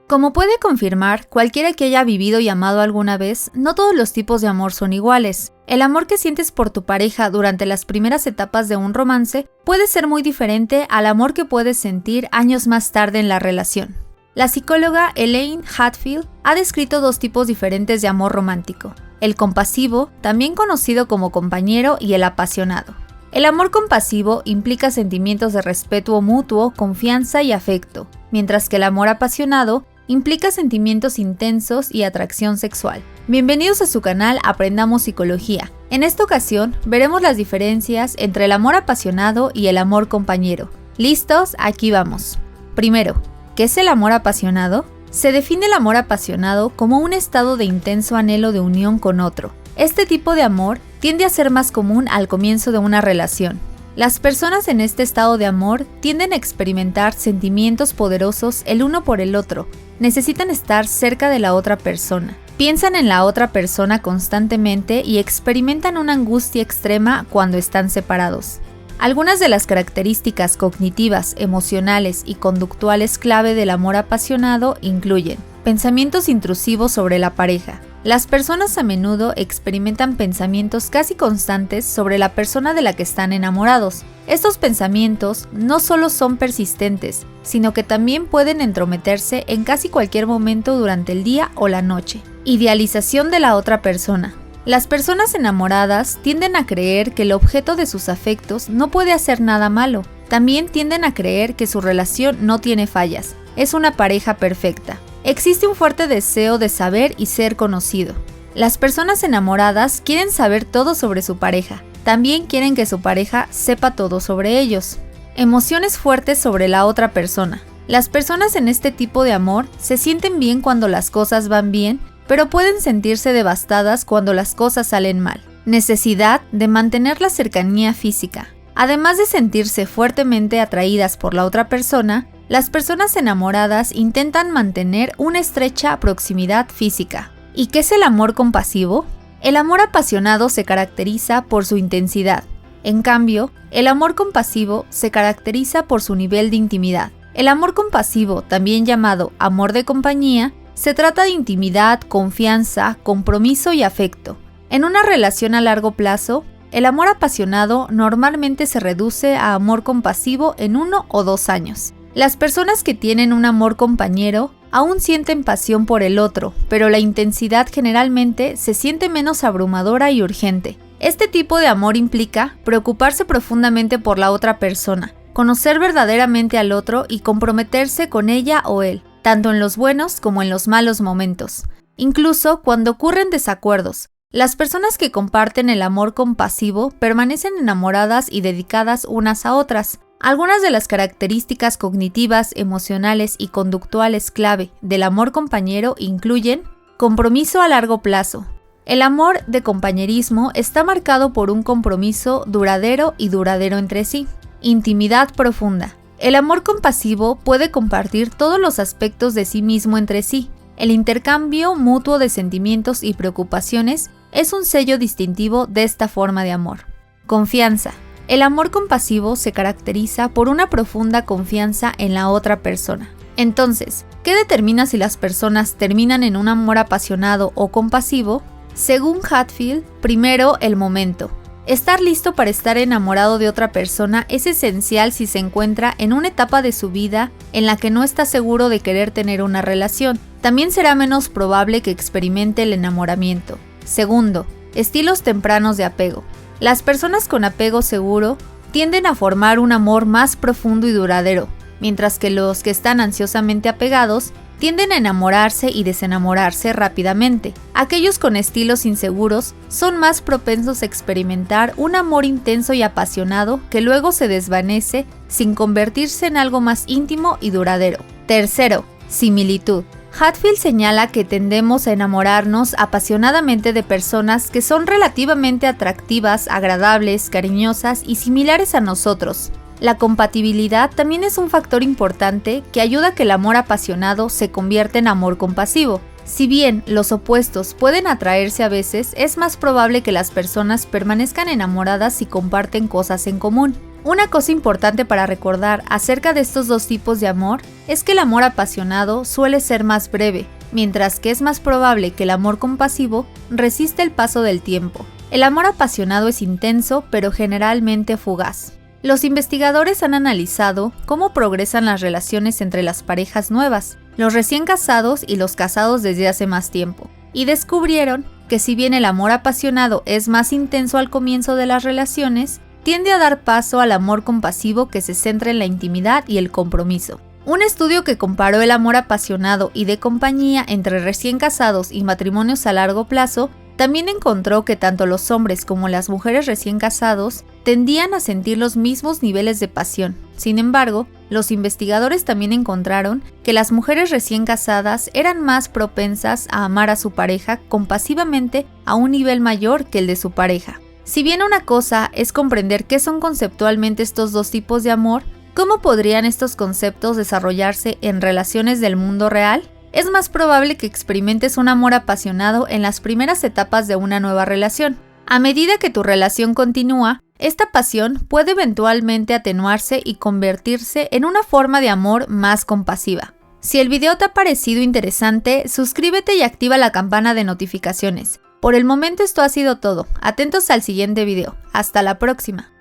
Como puede confirmar cualquiera que haya vivido y amado alguna vez, no todos los tipos de amor son iguales. El amor que sientes por tu pareja durante las primeras etapas de un romance puede ser muy diferente al amor que puedes sentir años más tarde en la relación. La psicóloga Elaine Hatfield ha descrito dos tipos diferentes de amor romántico: el compasivo, también conocido como compañero, y el apasionado. El amor compasivo implica sentimientos de respeto mutuo, confianza y afecto, mientras que el amor apasionado implica sentimientos intensos y atracción sexual. Bienvenidos a su canal Aprendamos Psicología. En esta ocasión veremos las diferencias entre el amor apasionado y el amor compañero. ¿Listos? Aquí vamos. Primero, ¿qué es el amor apasionado? Se define el amor apasionado como un estado de intenso anhelo de unión con otro. Este tipo de amor tiende a ser más común al comienzo de una relación. Las personas en este estado de amor tienden a experimentar sentimientos poderosos el uno por el otro. Necesitan estar cerca de la otra persona. Piensan en la otra persona constantemente y experimentan una angustia extrema cuando están separados. Algunas de las características cognitivas, emocionales y conductuales clave del amor apasionado incluyen pensamientos intrusivos sobre la pareja. Las personas a menudo experimentan pensamientos casi constantes sobre la persona de la que están enamorados. Estos pensamientos no solo son persistentes, sino que también pueden entrometerse en casi cualquier momento durante el día o la noche. Idealización de la otra persona. Las personas enamoradas tienden a creer que el objeto de sus afectos no puede hacer nada malo. También tienden a creer que su relación no tiene fallas. Es una pareja perfecta. Existe un fuerte deseo de saber y ser conocido. Las personas enamoradas quieren saber todo sobre su pareja. También quieren que su pareja sepa todo sobre ellos. Emociones fuertes sobre la otra persona. Las personas en este tipo de amor se sienten bien cuando las cosas van bien, pero pueden sentirse devastadas cuando las cosas salen mal. Necesidad de mantener la cercanía física. Además de sentirse fuertemente atraídas por la otra persona, las personas enamoradas intentan mantener una estrecha proximidad física. ¿Y qué es el amor compasivo? El amor apasionado se caracteriza por su intensidad. En cambio, el amor compasivo se caracteriza por su nivel de intimidad. El amor compasivo, también llamado amor de compañía, se trata de intimidad, confianza, compromiso y afecto. En una relación a largo plazo, el amor apasionado normalmente se reduce a amor compasivo en 1 o 2 años. Las personas que tienen un amor compañero aún sienten pasión por el otro, pero la intensidad generalmente se siente menos abrumadora y urgente. Este tipo de amor implica preocuparse profundamente por la otra persona, conocer verdaderamente al otro y comprometerse con ella o él, tanto en los buenos como en los malos momentos. Incluso cuando ocurren desacuerdos, las personas que comparten el amor compasivo permanecen enamoradas y dedicadas unas a otras. Algunas de las características cognitivas, emocionales y conductuales clave del amor compañero incluyen compromiso a largo plazo. El amor de compañerismo está marcado por un compromiso duradero entre sí. Intimidad profunda. El amor compasivo puede compartir todos los aspectos de sí mismo entre sí. El intercambio mutuo de sentimientos y preocupaciones es un sello distintivo de esta forma de amor. Confianza. El amor compasivo se caracteriza por una profunda confianza en la otra persona. Entonces, ¿qué determina si las personas terminan en un amor apasionado o compasivo? Según Hatfield, primero, el momento. Estar listo para estar enamorado de otra persona es esencial si se encuentra en una etapa de su vida en la que no está seguro de querer tener una relación. También será menos probable que experimente el enamoramiento. Segundo, estilos tempranos de apego. Las personas con apego seguro tienden a formar un amor más profundo y duradero, mientras que los que están ansiosamente apegados tienden a enamorarse y desenamorarse rápidamente. Aquellos con estilos inseguros son más propensos a experimentar un amor intenso y apasionado que luego se desvanece sin convertirse en algo más íntimo y duradero. Tercero, similitud. Hatfield señala que tendemos a enamorarnos apasionadamente de personas que son relativamente atractivas, agradables, cariñosas y similares a nosotros. La compatibilidad también es un factor importante que ayuda a que el amor apasionado se convierta en amor compasivo. Si bien los opuestos pueden atraerse a veces, es más probable que las personas permanezcan enamoradas si comparten cosas en común. Una cosa importante para recordar acerca de estos dos tipos de amor es que el amor apasionado suele ser más breve, mientras que es más probable que el amor compasivo resista el paso del tiempo. El amor apasionado es intenso, pero generalmente fugaz. Los investigadores han analizado cómo progresan las relaciones entre las parejas nuevas, los recién casados y los casados desde hace más tiempo, y descubrieron que si bien el amor apasionado es más intenso al comienzo de las relaciones, tiende a dar paso al amor compasivo que se centra en la intimidad y el compromiso. Un estudio que comparó el amor apasionado y de compañía entre recién casados y matrimonios a largo plazo también encontró que tanto los hombres como las mujeres recién casados tendían a sentir los mismos niveles de pasión. Sin embargo, los investigadores también encontraron que las mujeres recién casadas eran más propensas a amar a su pareja compasivamente a un nivel mayor que el de su pareja. Si bien una cosa es comprender qué son conceptualmente estos dos tipos de amor, ¿cómo podrían estos conceptos desarrollarse en relaciones del mundo real? Es más probable que experimentes un amor apasionado en las primeras etapas de una nueva relación. A medida que tu relación continúa, esta pasión puede eventualmente atenuarse y convertirse en una forma de amor más compasiva. Si el video te ha parecido interesante, suscríbete y activa la campana de notificaciones. Por el momento esto ha sido todo. Atentos al siguiente video. Hasta la próxima.